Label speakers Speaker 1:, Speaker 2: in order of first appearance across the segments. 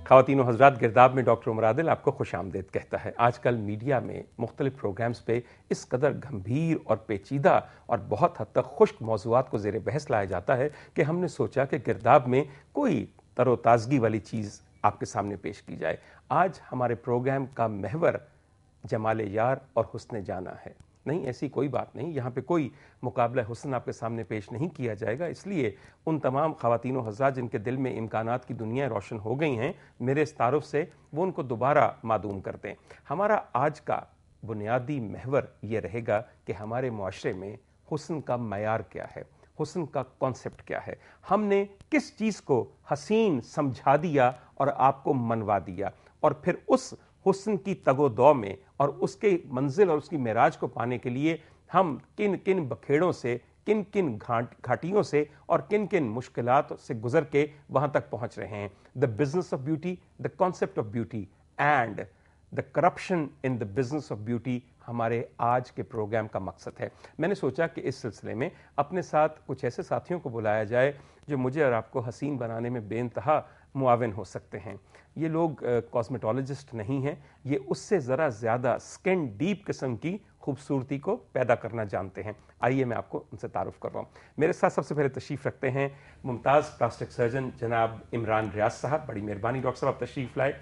Speaker 1: خواتین و حضرات، گرداب میں ڈاکٹر عمر عادل آپ کو خوش آمدید کہتا ہے۔ آج کل میڈیا میں مختلف پروگرامز پہ اس قدر گھمبیر اور پیچیدہ اور بہت حد تک خشک موضوعات کو زیر بحث لایا جاتا ہے کہ ہم نے سوچا کہ گرداب میں کوئی تر و تازگی والی چیز آپ کے سامنے پیش کی جائے۔ آج ہمارے پروگرام کا محور جمال یار اور حسن جانا ہے۔ نہیں، ایسی کوئی بات نہیں، یہاں پہ کوئی مقابلہ حسن آپ کے سامنے پیش نہیں کیا جائے گا، اس لیے ان تمام خواتین و حضرات جن کے دل میں امکانات کی دنیا روشن ہو گئی ہیں، میرے اس تعارف سے وہ ان کو دوبارہ معدوم کر دیں۔ ہمارا آج کا بنیادی محور یہ رہے گا کہ ہمارے معاشرے میں حسن کا معیار کیا ہے، حسن کا کانسیپٹ کیا ہے، ہم نے کس چیز کو حسین سمجھا دیا اور آپ کو منوا دیا، اور پھر اس حسن کی تگ و دو میں اور اس کے منزل اور اس کی معراج کو پانے کے لیے ہم کن کن بکھیڑوں سے، کن کن گھاٹیوں سے اور کن کن مشکلات سے گزر کے وہاں تک پہنچ رہے ہیں۔ The business of beauty, the concept of beauty and the corruption in the business of beauty ہمارے آج کے پروگرام کا مقصد ہے۔ میں نے سوچا کہ اس سلسلے میں اپنے ساتھ کچھ ایسے ساتھیوں کو بلایا جائے جو مجھے اور آپ کو حسین بنانے میں بے انتہا معاون ہو سکتے ہیں۔ یہ لوگ کاسمیٹولوجسٹ نہیں ہیں، یہ اس سے ذرا زیادہ سکن ڈیپ قسم کی خوبصورتی کو پیدا کرنا جانتے ہیں۔ آئیے میں آپ کو ان سے تعارف کر رہا ہوں۔ میرے ساتھ سب سے پہلے تشریف رکھتے ہیں ممتاز پلاسٹک سرجن جناب عمران ریاض صاحب۔ بڑی مہربانی ڈاکٹر صاحب، آپ تشریف لائے۔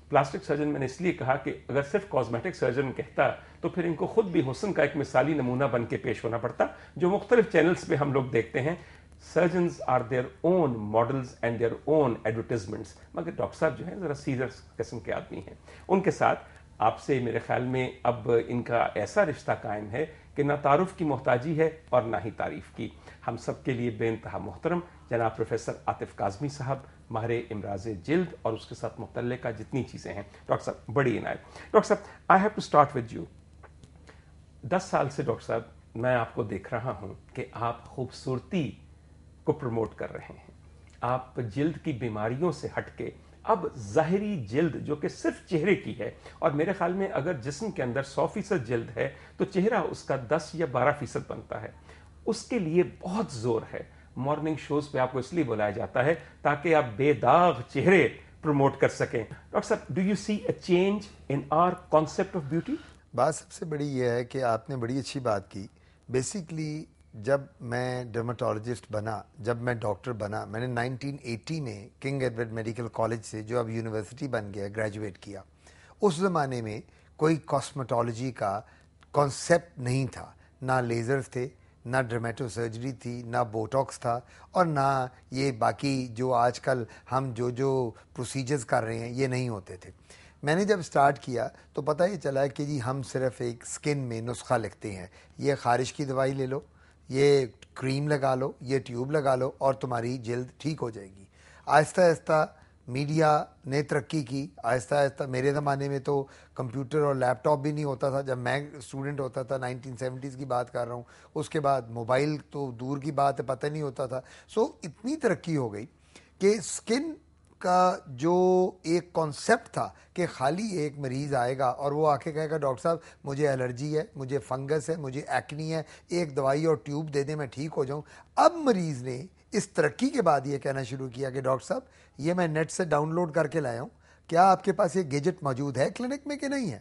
Speaker 1: پلاسٹک سرجن میں نے اس لیے کہا کہ اگر صرف کاسمیٹک سرجن کہتا تو پھر ان کو خود بھی حسن کا ایک مثالی نمونہ بن کے پیش ہونا پڑتا، جو مختلف چینلز پہ ہم لوگ دیکھتے ہیں۔ Surgeons are their own models and their own advertisements, مگر ڈاکٹر صاحب جو ہیں ذرا سیدھے قسم کے آدمی ہیں۔ ان کے ساتھ آپ سے میرے خیال میں اب ان کا ایسا رشتہ قائم ہے کہ نہ تعارف کی محتاجی ہے اور نہ ہی تعریف کی۔ ہم سب کے لیے بے انتہا محترم جناب پروفیسر عاطف کاظمی صاحب، ماہر امراض جلد اور اس کے ساتھ متعلقہ جتنی چیزیں ہیں۔ ڈاکٹر صاحب بڑی عنایت۔ ڈاکٹر صاحب، I have to start with you. 10 سال سے ڈاکٹر صاحب میں آپ کو دیکھ رہا ہوں کہ آپ خوبصورتی کو پروموٹ کر رہے ہیں۔ آپ جلد کی بیماریوں سے ہٹ کے اب ظاہری جلد جو کہ صرف چہرے کی ہے، اور میرے خیال میں اگر جسم کے اندر 100% جلد ہے تو چہرہ اس کا 10 یا 12% بنتا ہے، اس کے لیے بہت زور ہے۔ مارننگ شوز پہ آپ کو اس لیے بلایا جاتا ہے تاکہ آپ بے داغ چہرے پروموٹ کر سکیں۔ ڈاکٹر صاحب، do you see a change in our concept of beauty?
Speaker 2: بات سب سے بڑی یہ ہے کہ آپ نے بڑی اچھی بات کی۔ بیسیکلی جب میں ڈرماٹولوجسٹ بنا، جب میں ڈاکٹر بنا، میں نے 1980 میں کنگ ایڈورڈ میڈیکل کالج سے، جو اب یونیورسٹی بن گیا، گریجویٹ کیا۔ اس زمانے میں کوئی کاسمیٹولوجی کا کانسیپٹ نہیں تھا، نہ لیزرز تھے، نہ ڈرمیٹو سرجری تھی، نہ بوٹاکس تھا، اور نہ یہ باقی جو آج کل ہم جو پروسیجرز کر رہے ہیں یہ نہیں ہوتے تھے۔ میں نے جب سٹارٹ کیا تو پتہ یہ چلا کہ جی ہم صرف ایک سکن میں نسخہ لکھتے ہیں، یہ خارش کی دوائی لے لو، یہ کریم لگا لو، یہ ٹیوب لگا لو اور تمہاری جلد ٹھیک ہو جائے گی۔ آہستہ آہستہ میڈیا نے ترقی کی، آہستہ آہستہ میرے زمانے میں تو کمپیوٹر اور لیپ ٹاپ بھی نہیں ہوتا تھا جب میں اسٹوڈنٹ ہوتا تھا، 1970s کی بات کر رہا ہوں۔ اس کے بعد موبائل تو دور کی بات ہے، پتہ نہیں ہوتا تھا۔ اتنی ترقی ہو گئی کہ سکن کا جو ایک کانسیپٹ تھا کہ خالی ایک مریض آئے گا اور وہ آ کے کہے گا ڈاکٹر صاحب مجھے الرجی ہے، مجھے فنگس ہے، مجھے ایکنی ہے، ایک دوائی اور ٹیوب دے دیں میں ٹھیک ہو جاؤں۔ اب مریض نے اس ترقی کے بعد یہ کہنا شروع کیا کہ ڈاکٹر صاحب یہ میں نیٹ سے ڈاؤن لوڈ کر کے لایا ہوں، کیا آپ کے پاس یہ گیجٹ موجود ہے کلینک میں کہ نہیں ہے؟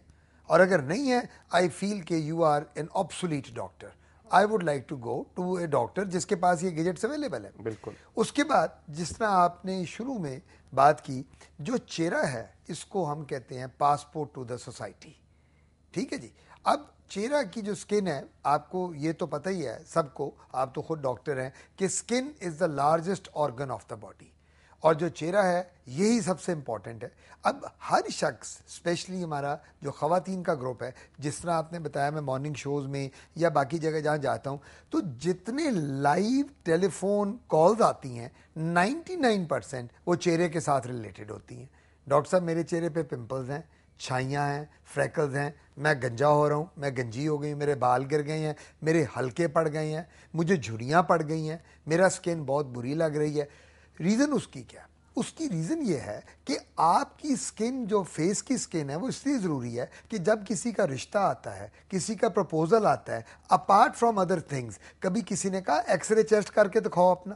Speaker 2: اور اگر نہیں ہے، آئی فیل کہ you are an obsolete doctor, I would like to go to a doctor جس کے پاس یہ گیجٹس اویلیبل ہے۔
Speaker 1: بالکل۔
Speaker 2: اس کے بعد جس طرح آپ نے شروع میں بات کی، جو چہرہ ہے اس کو ہم کہتے ہیں پاسپورٹ ٹو دا سوسائٹی، ٹھیک ہے جی۔ اب چہرہ کی جو سکن ہے، آپ کو یہ تو پتہ ہی ہے سب کو، آپ تو خود ڈاکٹر ہیں، کہ skin is the largest organ of the body, اور جو چہرہ ہے یہی سب سے امپورٹنٹ ہے۔ اب ہر شخص، اسپیشلی ہمارا جو خواتین کا گروپ ہے، جس طرح آپ نے بتایا میں مارننگ شوز میں یا باقی جگہ جہاں جاتا ہوں تو جتنے لائیو ٹیلی فون کالز آتی ہیں 99% وہ چہرے کے ساتھ ریلیٹڈ ہوتی ہیں۔ ڈاکٹر صاحب میرے چہرے پہ پمپلز ہیں، چھائیاں ہیں، فریکلز ہیں، میں گنجا ہو رہا ہوں، میں گنجی ہو گئی ہوں، میرے بال گر گئے ہیں، میرے حلقے پڑ گئے ہیں، مجھے جھریاں پڑ گئی ہیں، میرا سکن بہت بری لگ رہی ہے۔ ریزن اس کی کیا؟ اس کی ریزن یہ ہے کہ آپ کی سکن، جو فیس کی سکن ہے، وہ اس لیے ضروری ہے کہ جب کسی کا رشتہ آتا ہے، کسی کا پرپوزل آتا ہے، اپارٹ فرام ادر تھنگز، کبھی کسی نے کہا ایکس رے چیسٹ کر کے دکھاؤ اپنا،